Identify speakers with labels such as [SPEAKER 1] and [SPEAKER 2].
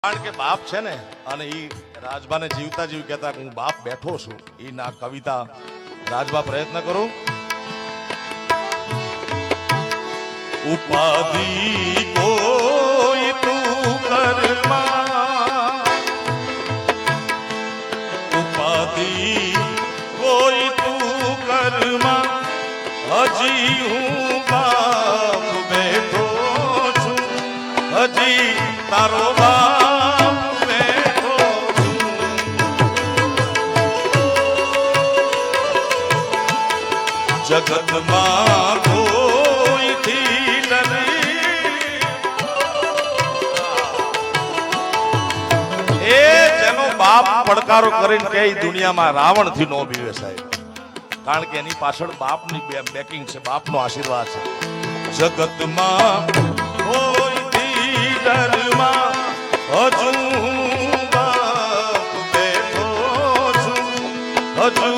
[SPEAKER 1] કારણ કે બાપ છે ને, અને ઈ રાજબાને જીવતા જીવ કહેતા હું બાપ બેઠો છું. ઈ ના કવિતા રાજબા પ્રયત્ન કરું. ઉપાધિ કોઈ તું કરમાં, ઉપાધિ કોઈ તું કરમાં, હજી હું બાપ બેઠો છું, હજી તારો બાપ બેઠો છું. જગતમાં કોઈથી નથી એ જેનો બાપ પડકારો કરીને કે દુનિયામાં રાવણ થી નો બીવે સાહેબ. કારણ કે એની પાછળ બાપની બેકિંગ છે, બાપનો આશીર્વાદ છે. જગતમાં કોઈથી ડરમાં હજુ બાપ બેઠો છું, હજુ